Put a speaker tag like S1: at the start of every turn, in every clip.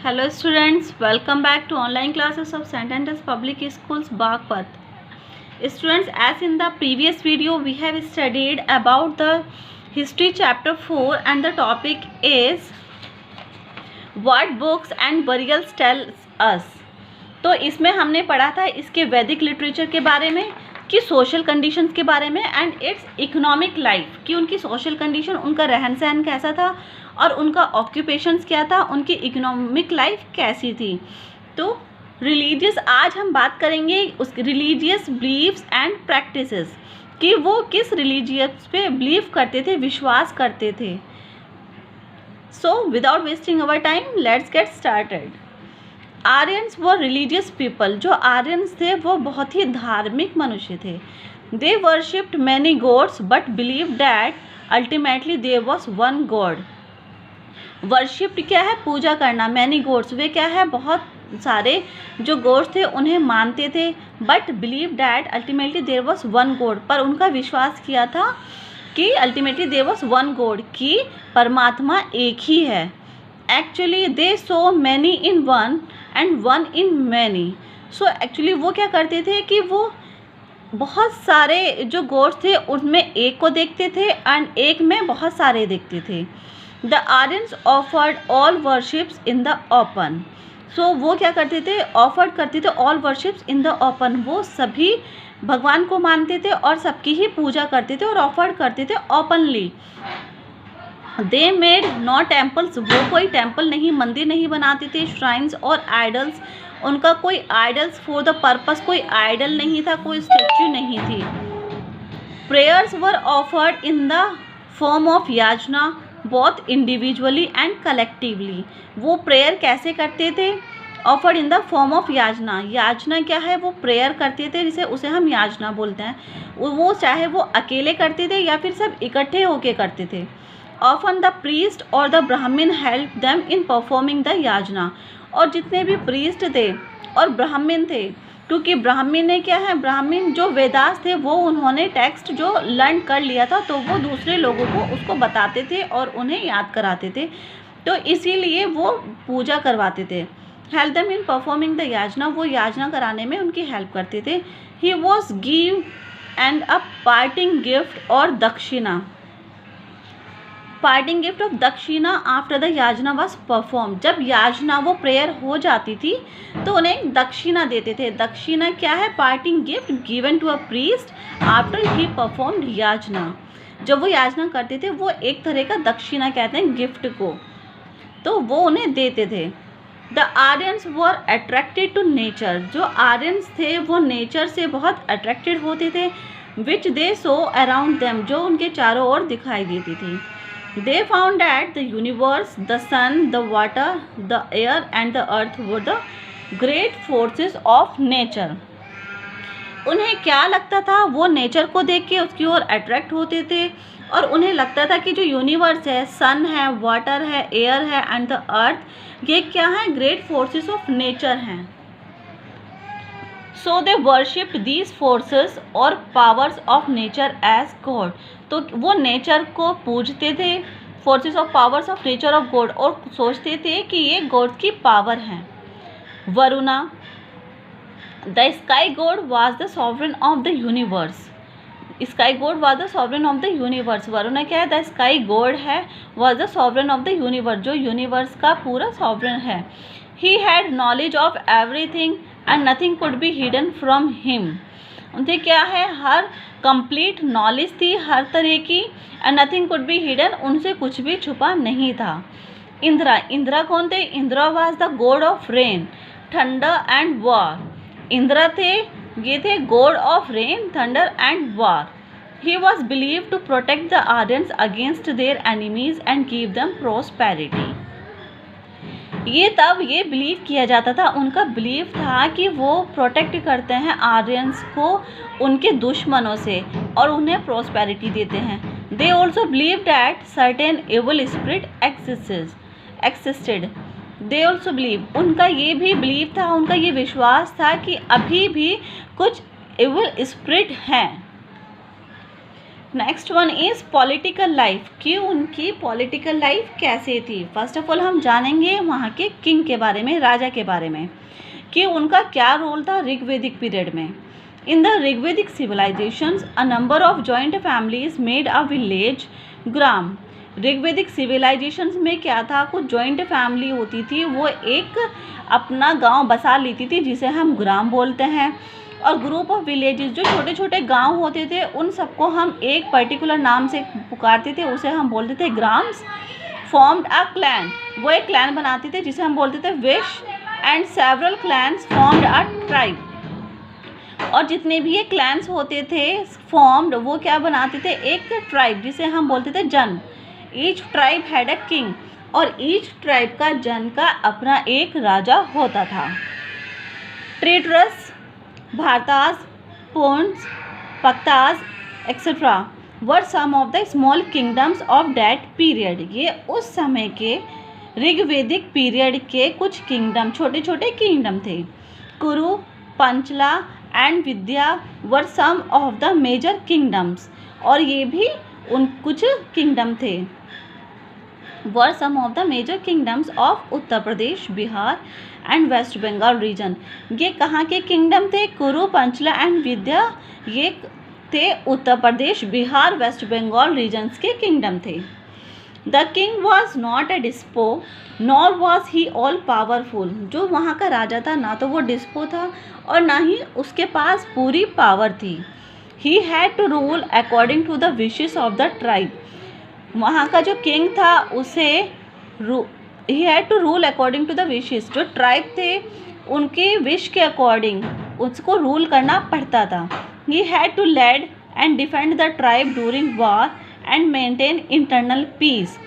S1: Hello students, welcome back to online classes of St. Andrews Public Schools, Bagpat. Students, as in the previous video we have studied about the history chapter 4 and the topic is what books and burials tell us. तो इसमें हमने पढ़ा था इसके वैदिक literature के बारे में, कि सोशल कंडीशंस के बारे में एंड इट्स इकोनॉमिक लाइफ, कि उनकी सोशल कंडीशन, उनका रहन सहन कैसा था और उनका ऑक्यूपेशंस क्या था, उनकी इकोनॉमिक लाइफ कैसी थी. तो रिलीजियस, आज हम बात करेंगे उस रिलीजियस बिलीव्स एंड प्रैक्टिसेस, कि वो किस रिलीजियस पे बिलीव करते थे, विश्वास करते थे. So without wasting our time let's get started. Aryans वो रिलीजियस पीपल, जो आर्यंस थे वो बहुत ही धार्मिक मनुष्य थे. They worshipped many gods but believe that ultimately there was one god. Worshipped क्या है, पूजा करना. मैनी गॉड्स, वे क्या है, बहुत सारे जो गॉड्स थे उन्हें मानते थे. But believe that ultimately there was one God, पर उनका विश्वास किया था कि ultimately there was one God, कि परमात्मा एक ही है. Actually they so many in one and one in many. So actually वो क्या करते थे कि वो बहुत सारे जो गॉड्स थे उनमें एक को देखते थे एंड एक में बहुत सारे देखते थे. The Aryans offered all worships in the open. So वो क्या करते थे, ऑफर्ड करते थे all worships in the open. वो सभी भगवान को मानते थे और सबकी ही पूजा करते थे और ऑफर्ड करते थे openly. They made no temples, वो कोई टेम्पल नहीं, मंदिर नहीं बनाते थे. श्राइन्स और आइडल्स, उनका कोई आइडल्स फॉर द पर्पस, कोई आइडल नहीं था, कोई स्टेच्यू नहीं थी. Prayers were offered in the form of याचना बोथ इंडिविजुअली एंड कलेक्टिवली. वो प्रेयर कैसे करते थे, offered in the form of याचना. याचना क्या है, वो प्रेयर करते थे, जिसे उसे हम याचना बोलते हैं. वो चाहे वो अकेले करते थे या फिर सब इकट्ठे होके करते थे. ऑफन द प्रीस्ट और द ब्राह्मण help them in performing the याचना. और जितने भी प्रीस्ट थे और ब्राह्मण थे, क्योंकि ब्राह्मण ने क्या है, ब्राह्मण जो वेदास थे वो उन्होंने टेक्स्ट जो लर्न कर लिया था तो वो दूसरे लोगों को उसको बताते थे और उन्हें याद कराते थे. तो इसीलिए वो पूजा करवाते थे. Help them in performing the yajna, वो याचना कराने में उनकी हेल्प करते थे. He was give and a parting gift और दक्षिणा. Parting gift of dakshina after the yajna was perform. जब याचना वो प्रेयर हो जाती थी तो उन्हें दक्षिणा देते थे. दक्षिणा क्या है, parting gift given to a priest after he performed yajna. जब वो याचना करते थे वो एक तरह का दक्षिणा कहते हैं गिफ्ट को, तो वो उन्हें देते थे. The Aryans were attracted to nature. जो आर्यंस थे वो नेचर से बहुत अट्रैक्टेड होते थे. विच दे सो अराउंड देम, जो उनके चारों ओर दिखाई देती थी. They found that the universe, the sun, the water, the air and the earth were the great forces of nature. उन्हें क्या लगता था, वो नेचर को देख के उसकी ओर अट्रैक्ट होते थे और उन्हें लगता था कि जो यूनिवर्स है, सन है, वाटर है, एयर है एंड द अर्थ, ये क्या है, ग्रेट फोर्सेस ऑफ नेचर हैं. So they worshipped these forces और powers of nature as god. तो वो नेचर को पूजते थे, forces of powers of nature of god, और सोचते थे कि ये गॉड की पावर हैं. Varuna, the sky god was the sovereign of the universe. Sky god was the sovereign of the universe. Varuna क्या है, द स्काई गॉड है, was the sovereign of the universe, जो यूनिवर्स का पूरा सॉवरेन है. He had knowledge of everything and nothing could be hidden from him. उनसे क्या है, हर कंप्लीट नॉलेज थी हर तरह की, and nothing could be hidden, उनसे कुछ भी छुपा नहीं था. इंद्रा, इंद्रा कौन थे, Indra was the god of rain, thunder and war. Indra थे, ये थे god of rain, thunder and war. He was believe to protect the Aryans against their enemies and give them prosperity. ये तब ये बिलीव किया जाता था, उनका बिलीव था कि वो प्रोटेक्ट करते हैं आर्यंस को उनके दुश्मनों से और उन्हें प्रोस्पेरिटी देते हैं. They also believe that certain evil spirit existed. They also believe, उनका ये भी बिलीव था, उनका ये विश्वास था कि अभी भी कुछ एविल स्पिरिट हैं. Next one is political life, कि उनकी पॉलिटिकल लाइफ कैसे थी। फर्स्ट ऑफ ऑल हम जानेंगे वहाँ के किंग के बारे में, राजा के बारे में, कि उनका क्या रोल था ऋग्वेदिक पीरियड में। In the Rigvedic civilisations a number of joint families made a village gram. Rigvedic civilisations में क्या था, कुछ जॉइंट फैमिली होती थी, वो एक अपना गांव बसा लेती थी जिसे हम ग्राम बोलते हैं, और ग्रुप ऑफ विलेजेस जो छोटे छोटे गांव होते थे उन सबको हम एक पर्टिकुलर नाम से पुकारते थे, उसे हम बोलते थे ग्राम्स। फॉर्म्ड अ क्लैन, वो एक क्लैन बनाते थे जिसे हम बोलते थे wish, and several clans formed a tribe. और जितने भी ये क्लैन्स होते थे फॉर्म्ड, वो क्या बनाते थे, एक ट्राइब जिसे हम बोलते थे जन। Each tribe had a king, और ईच ट्राइब का जन का अपना एक राजा होता था। ट्रेटरस, भारताज, पोन्स, पक्ताज etcetera were some of the small kingdoms of that period. ये उस समय के ऋग्वेदिक पीरियड के कुछ किंगडम, छोटे छोटे किंगडम थे। कुरु, पंचला एंड विद्या were some of the major kingdoms, और ये भी उन कुछ किंगडम थे। Were some of the major kingdoms of Uttar Pradesh, Bihar and West Bengal region. ये कहाँ के किंगडम थे, कुरु, पंचला एंड विद्या, ये थे उत्तर प्रदेश, बिहार, वेस्ट बंगाल रीजन्स के किंगडम थे। The king was not a dispo nor was he all powerful. जो वहाँ का राजा था ना तो वो डिस्पो था और ना ही उसके पास पूरी पावर थी। He had to rule according to the wishes of the tribe. वहाँ का जो किंग था उसे ही had to rule according to the wishes, जो ट्राइब थे उनके विश के अकॉर्डिंग उसको रूल करना पड़ता था। He had to lead and defend the tribe during war and maintain internal peace.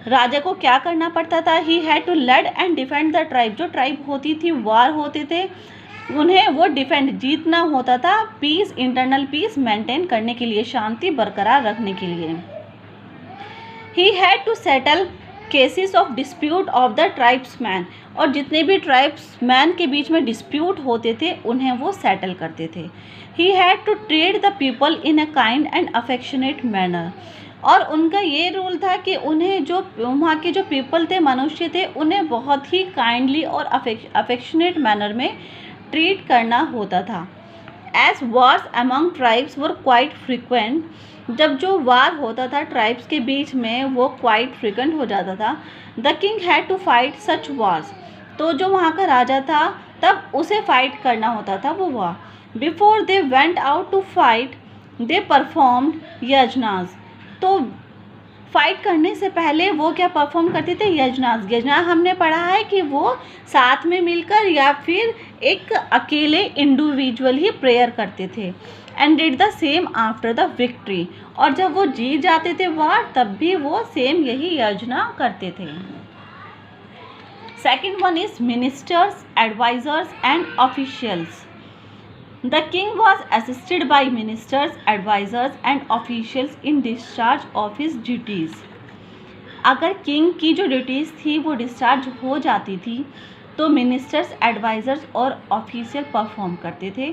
S1: राजा को क्या करना पड़ता था, he had to lead and defend the tribe. जो ट्राइब होती थी, वार होते थे, उन्हें वो डिफेंड, जीतना होता था, पीस, इंटरनल पीस मेंटेन करने के लिए, शांति बरकरार रखने के लिए। He had to settle cases of dispute of the tribesman, और जितने भी ट्राइब्समैन के बीच में डिस्प्यूट होते थे उन्हें वो सेटल करते थे। He had to treat the people in a kind and affectionate manner, और उनका ये रूल था कि उन्हें जो वहाँ के जो पीपल थे, मनुष्य थे, उन्हें बहुत ही काइंडली और अफेक्शनेट मैनर में ट्रीट करना होता था। As wars among tribes were quite frequent, जब जो वार होता था ट्राइब्स के बीच में वो क्वाइट फ्रिक्वेंट हो जाता था। The king had to fight such wars, तो जो वहाँ का राजा था तब उसे फाइट करना होता था वो war. Before they went out to fight they performed यजनास, तो फाइट करने से पहले वो क्या परफॉर्म करते थे, यजनास। यजनास हमने पढ़ा है कि वो साथ में मिलकर या फिर एक अकेले इंडिविजुअल ही प्रेयर करते थे। And did the same after the victory, और जब वो जीत जाते थे वार तब भी वो सेम यही यजना करते थे। Second one is ministers, advisers and officials. The king was assisted by ministers, advisors and officials in discharge of his duties. अगर किंग की जो ड्यूटीज़ थी वो डिस्चार्ज हो जाती थी तो मिनिस्टर्स, एडवाइजर्स और ऑफिशियल परफॉर्म करते थे।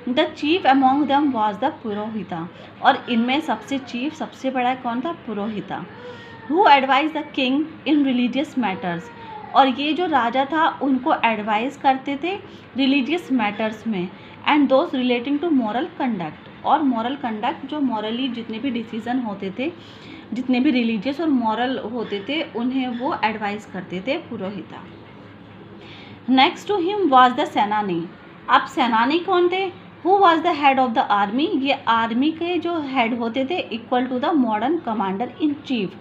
S1: The chief among them was the purohita, और इनमें सबसे चीफ, सबसे बड़ा कौन था, purohita. Who advise the king in religious matters, और ये जो राजा था उनको एडवाइस करते थे रिलीजियस मैटर्स में। And those relating to moral conduct, और मॉरल कंडक्ट जो मॉरली जितने भी डिसीजन होते थे, जितने भी रिलीजियस और मॉरल होते थे उन्हें वो एडवाइस करते थे purohita. Next to him was the senani. अब सेनानी कौन थे, who was the head of the army, ये आर्मी के जो हेड होते थे equal to the modern commander in chief,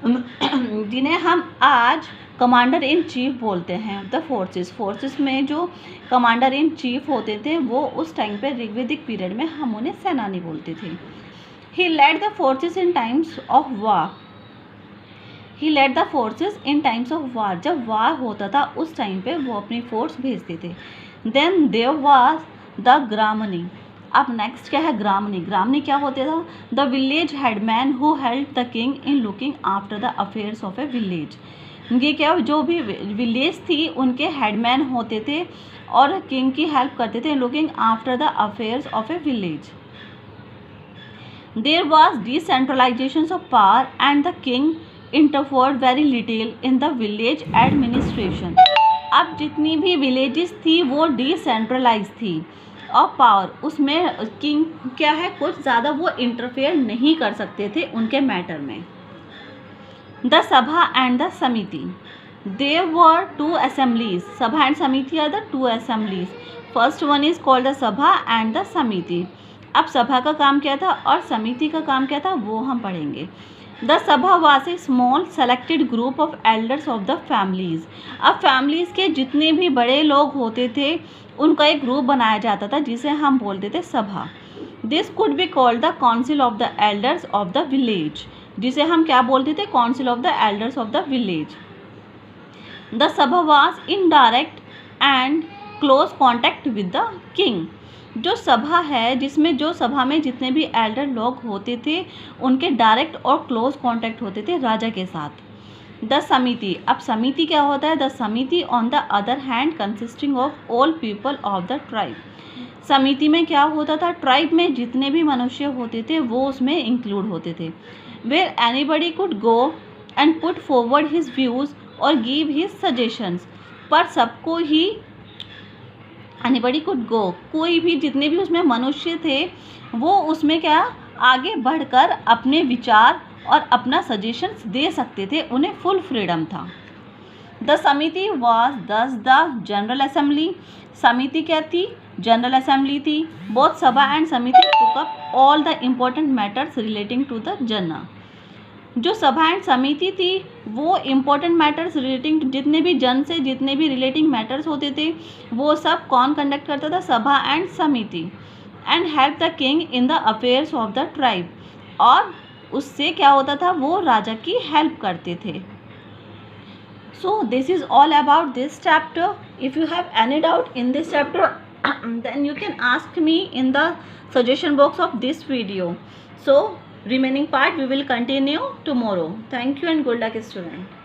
S1: जिन्हें हम आज कमांडर इन चीफ बोलते हैं। द फोर्सेस में जो कमांडर इन चीफ होते थे वो उस टाइम पे ऋग्वेदिक पीरियड में हम उन्हें सेनानी बोलते थे। He led the forces in times of war, he led the forces in times of war, जब वार होता था उस टाइम पे वो अपनी फोर्स भेजते थे। Then there was the gramani. अब नेक्स्ट क्या है, ग्रामनी। ग्रामनी क्या होते था, the village headman who help the king in looking after the affairs of a village. ये क्या, जो भी विलेज थी उनके हेडमैन होते थे और किंग की हेल्प करते थे looking after the affairs of a village. There was decentralization of power and the king interfered very little in the village administration. अब जितनी भी विलेजेस थी वो डिसेंट्रलाइज थी और पावर उसमें किंग क्या है, कुछ ज़्यादा वो इंटरफेयर नहीं कर सकते थे उनके मैटर में. द सभा एंड द समिति. There were two assemblies. Sabha and Samiti are the two assemblies. First one is called the Sabha and the Samiti. अब सभा का काम क्या था और समिति का काम क्या था वो हम पढ़ेंगे. The Sabha was a small selected group of elders of the families. अब families के जितने भी बड़े लोग होते थे उनका एक ग्रुप बनाया जाता था जिसे हम बोलते थे सभा. This could be called the council of the elders of the village. जिसे हम क्या बोलते थे, council of the elders of the village. The Sabha was in direct and close contact with the king. जो सभा है जिसमें जो सभा में जितने भी एल्डर लोग होते थे उनके डायरेक्ट और क्लोज कांटेक्ट होते थे राजा के साथ. द समिति. अब समिति क्या होता है? द समिति on the other hand consisting of all people of the tribe. समिति में क्या होता था? ट्राइब में जितने भी मनुष्य होते थे वो उसमें इंक्लूड होते थे. Where anybody could go and put forward his views और गिव हिज सजेशंस. पर सबको ही एनीबडी कुड गो, कोई भी जितने भी उसमें मनुष्य थे वो उसमें क्या आगे बढ़कर अपने विचार और अपना सजेशंस दे सकते थे, उन्हें फुल फ्रीडम था. The samiti was this the general assembly. समिति क्या थी? जनरल असेंबली थी. Both sabha and samiti took up all the important matters relating to the general. जो सभा एंड समिति थी वो इम्पोर्टेंट मैटर्स रिलेटिंग जितने भी जन से जितने भी रिलेटिंग मैटर्स होते थे वो सब कौन कंडक्ट करता था? सभा एंड समिति. And help the king in the affairs of the tribe. और उससे क्या होता था? वो राजा की हेल्प करते थे. So this is all about this chapter. If you have any doubt in this chapter then you can ask me in the suggestion box of this video. So remaining part we will continue tomorrow. Thank you and good luck, student.